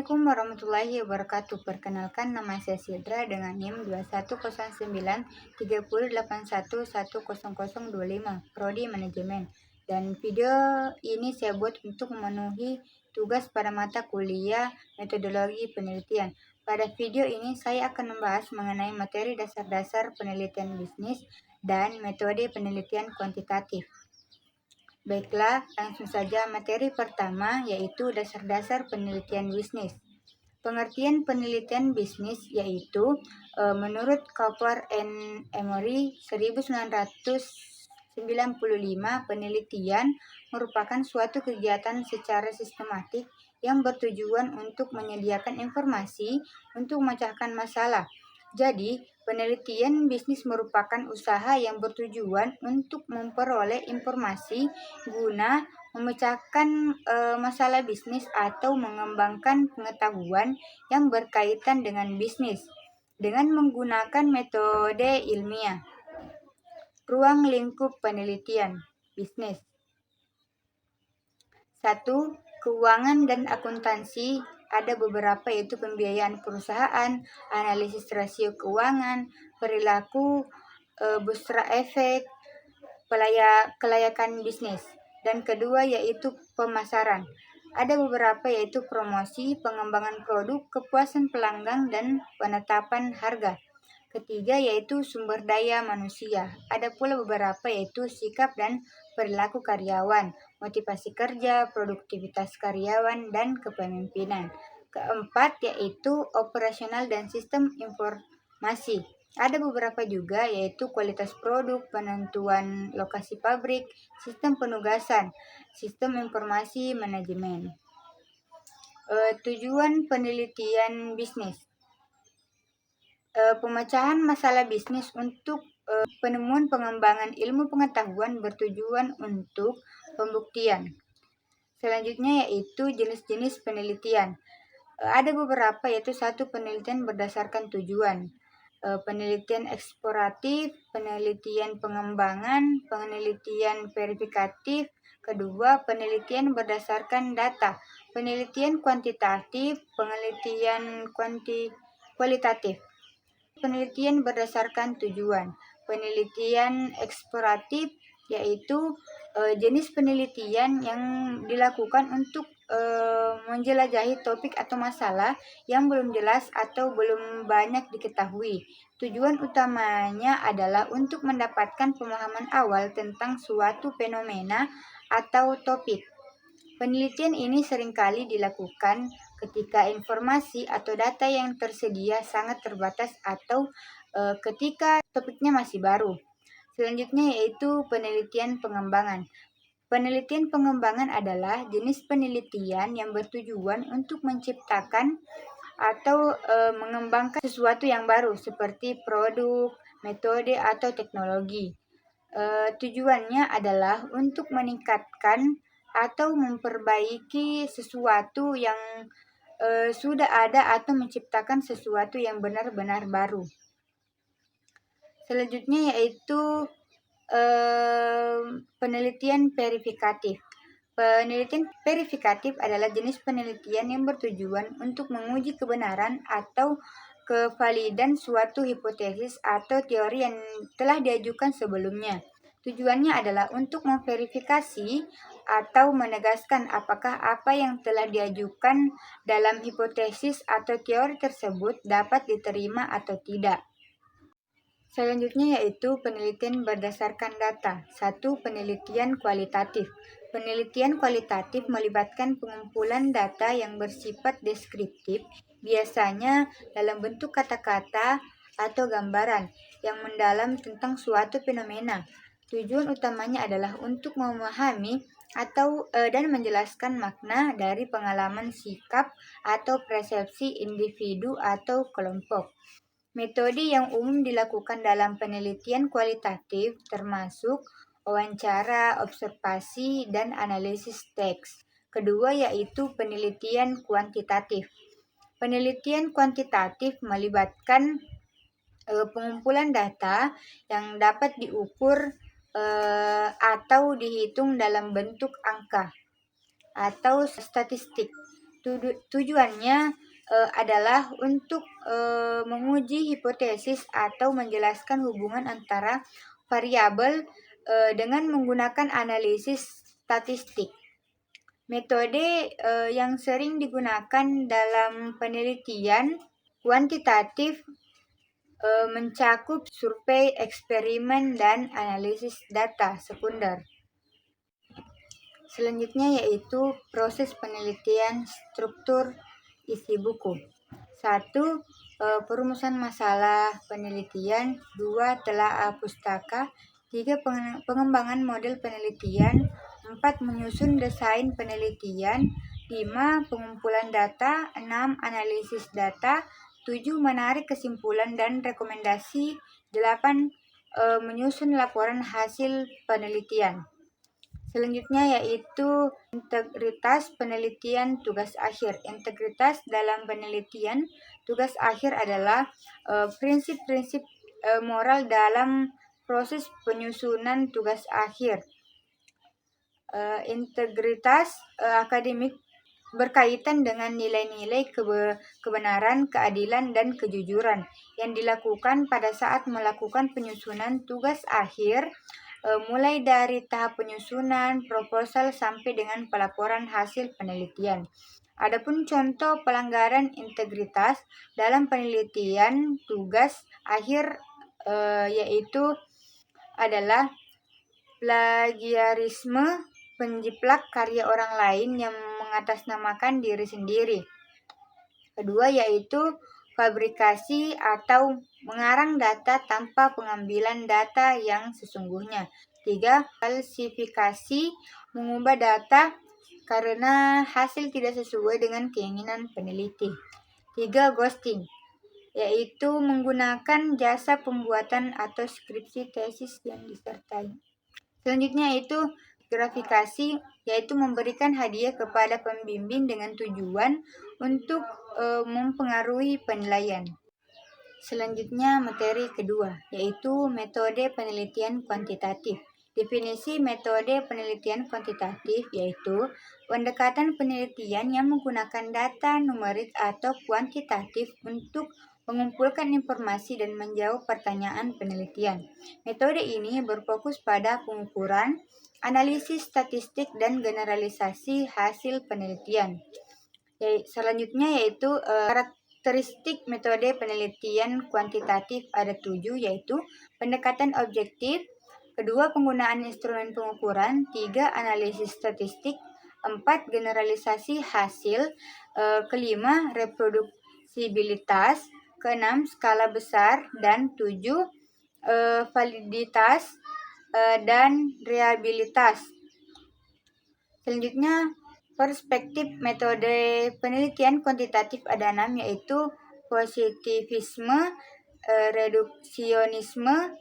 Assalamualaikum warahmatullahi wabarakatuh. Perkenalkan, nama saya Sidra dengan NIM 21093081100025, Prodi Manajemen. Dan video ini saya buat untuk memenuhi tugas pada mata kuliah metodologi penelitian. Pada video ini saya akan membahas mengenai materi dasar-dasar penelitian bisnis dan metode penelitian kuantitatif. Baiklah, langsung saja materi pertama, yaitu dasar-dasar penelitian bisnis. Pengertian penelitian bisnis yaitu menurut Cooper and Emory 1995, penelitian merupakan suatu kegiatan secara sistematik yang bertujuan untuk menyediakan informasi untuk memecahkan masalah. Jadi, penelitian bisnis merupakan usaha yang bertujuan untuk memperoleh informasi guna memecahkan masalah bisnis atau mengembangkan pengetahuan yang berkaitan dengan bisnis dengan menggunakan metode ilmiah. Ruang lingkup penelitian bisnis. 1. Keuangan dan akuntansi. Ada beberapa, yaitu pembiayaan perusahaan, analisis rasio keuangan, perilaku, bursa efek, kelayakan bisnis. Dan kedua yaitu pemasaran. Ada beberapa, yaitu promosi, pengembangan produk, kepuasan pelanggan, dan penetapan harga. Ketiga yaitu sumber daya manusia. Ada pula beberapa, yaitu sikap dan perilaku karyawan, motivasi kerja, produktivitas karyawan, dan kepemimpinan. Keempat yaitu operasional dan sistem informasi. Ada beberapa juga, yaitu kualitas produk, penentuan lokasi pabrik, sistem penugasan, sistem informasi manajemen. Tujuan penelitian bisnis. Pemecahan masalah bisnis untuk penemuan pengembangan ilmu pengetahuan bertujuan untuk pembuktian. Selanjutnya yaitu jenis-jenis penelitian. Ada beberapa, yaitu 1. Penelitian berdasarkan tujuan, penelitian eksploratif, penelitian pengembangan, penelitian verifikatif. Kedua, penelitian berdasarkan data, penelitian kuantitatif, penelitian kualitatif. Penelitian berdasarkan tujuan. Penelitian eksploratif yaitu jenis penelitian yang dilakukan untuk menjelajahi topik atau masalah yang belum jelas atau belum banyak diketahui. Tujuan utamanya adalah untuk mendapatkan pemahaman awal tentang suatu fenomena atau topik. Penelitian ini seringkali dilakukan ketika informasi atau data yang tersedia sangat terbatas atau ketika topiknya masih baru. Selanjutnya yaitu penelitian pengembangan. Penelitian pengembangan adalah jenis penelitian yang bertujuan untuk menciptakan atau mengembangkan sesuatu yang baru seperti produk, metode, atau teknologi. Tujuannya adalah untuk meningkatkan atau memperbaiki sesuatu yang sudah ada atau menciptakan sesuatu yang benar-benar baru. Selanjutnya yaitu penelitian verifikatif. Penelitian verifikatif adalah jenis penelitian yang bertujuan untuk menguji kebenaran atau kevalidan suatu hipotesis atau teori yang telah diajukan sebelumnya. Tujuannya adalah untuk memverifikasi atau menegaskan apakah apa yang telah diajukan dalam hipotesis atau teori tersebut dapat diterima atau tidak. Selanjutnya yaitu penelitian berdasarkan data. 1. Penelitian kualitatif. Penelitian kualitatif melibatkan pengumpulan data yang bersifat deskriptif, biasanya dalam bentuk kata-kata atau gambaran yang mendalam tentang suatu fenomena. Tujuan utamanya adalah untuk memahami atau dan menjelaskan makna dari pengalaman, sikap, atau persepsi individu atau kelompok. Metode yang umum dilakukan dalam penelitian kualitatif termasuk wawancara, observasi, dan analisis teks. Kedua yaitu penelitian kuantitatif. Penelitian kuantitatif melibatkan pengumpulan data yang dapat diukur atau dihitung dalam bentuk angka atau statistik. Tujuannya adalah untuk menguji hipotesis atau menjelaskan hubungan antara variabel dengan menggunakan analisis statistik. Metode yang sering digunakan dalam penelitian kuantitatif mencakup survei, eksperimen, dan analisis data sekunder. Selanjutnya yaitu proses penelitian, struktur, isi buku. 1. Perumusan masalah penelitian. 2. Telaah pustaka. 3. Pengembangan model penelitian. 4. Menyusun desain penelitian. 5. Pengumpulan data. 6. Analisis data. 7. Menarik kesimpulan dan rekomendasi. 8. Menyusun laporan hasil penelitian. Selanjutnya yaitu integritas penelitian tugas akhir. Integritas dalam penelitian tugas akhir adalah prinsip-prinsip moral dalam proses penyusunan tugas akhir. Integritas akademik berkaitan dengan nilai-nilai kebenaran, keadilan, dan kejujuran yang dilakukan pada saat melakukan penyusunan tugas akhir, mulai dari tahap penyusunan, proposal, sampai dengan pelaporan hasil penelitian. Adapun contoh pelanggaran integritas dalam penelitian tugas akhir yaitu adalah plagiarisme, penjiplak karya orang lain yang mengatasnamakan diri sendiri. Kedua yaitu fabrikasi atau mengarang data tanpa pengambilan data yang sesungguhnya. 3. Falsifikasi, mengubah data karena hasil tidak sesuai dengan keinginan peneliti. 3. Ghosting, yaitu menggunakan jasa pembuatan atau skripsi tesis yang disertai. Selanjutnya yaitu gratifikasi, yaitu memberikan hadiah kepada pembimbing dengan tujuan untuk mempengaruhi penilaian. Selanjutnya materi kedua, yaitu metode penelitian kuantitatif. Definisi metode penelitian kuantitatif yaitu pendekatan penelitian yang menggunakan data numerik atau kuantitatif untuk mengumpulkan informasi dan menjawab pertanyaan penelitian. Metode ini berfokus pada pengukuran, analisis statistik, dan generalisasi hasil penelitian. Selanjutnya yaitu karakteristik metode penelitian kuantitatif ada 7, yaitu pendekatan objektif, kedua penggunaan instrumen pengukuran, 3 analisis statistik, 4 generalisasi hasil, kelima reproduksibilitas, keenam skala besar, dan 7 validitas dan reliabilitas. Selanjutnya perspektif metode penelitian kuantitatif ada 6, yaitu positivisme, reduksionisme,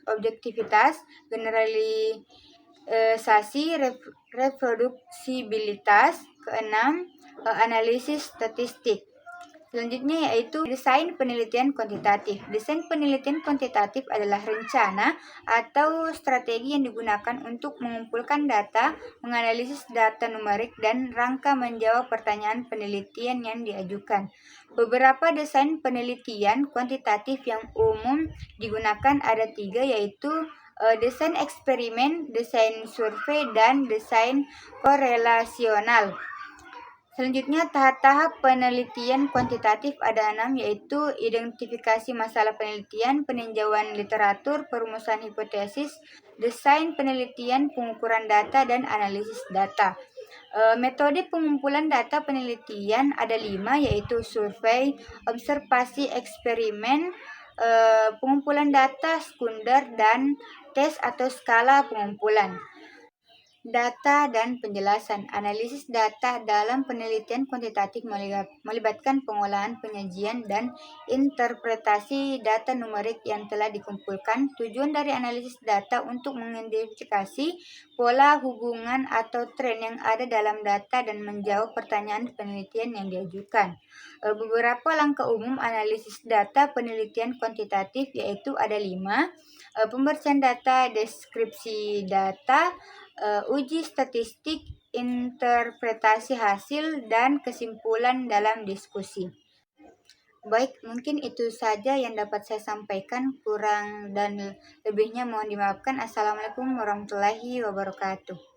objektivitas, generalisasi, reproduksibilitas, keenam analisis statistik. Selanjutnya yaitu desain penelitian kuantitatif. Desain penelitian kuantitatif adalah rencana atau strategi yang digunakan untuk mengumpulkan data, menganalisis data numerik, dan rangka menjawab pertanyaan penelitian yang diajukan. Beberapa desain penelitian kuantitatif yang umum digunakan ada 3, yaitu desain eksperimen, desain survei, dan desain korelasional. Selanjutnya, tahap-tahap penelitian kuantitatif ada 6, yaitu identifikasi masalah penelitian, peninjauan literatur, perumusan hipotesis, desain penelitian, pengukuran data, dan analisis data. Metode pengumpulan data penelitian ada 5, yaitu survei, observasi, eksperimen, pengumpulan data sekunder, dan tes atau skala pengumpulan. Data dan penjelasan. Analisis data dalam penelitian kuantitatif melibatkan pengolahan, penyajian, dan interpretasi data numerik yang telah dikumpulkan. Tujuan dari analisis data untuk mengidentifikasi pola, hubungan, atau tren yang ada dalam data dan menjawab pertanyaan penelitian yang diajukan. Beberapa langkah umum analisis data penelitian kuantitatif yaitu ada 5. Pembacaan data, deskripsi data, uji statistik, interpretasi hasil, dan kesimpulan dalam diskusi. Baik, mungkin itu saja yang dapat saya sampaikan. Kurang dan lebihnya mohon dimaafkan. Assalamualaikum warahmatullahi wabarakatuh.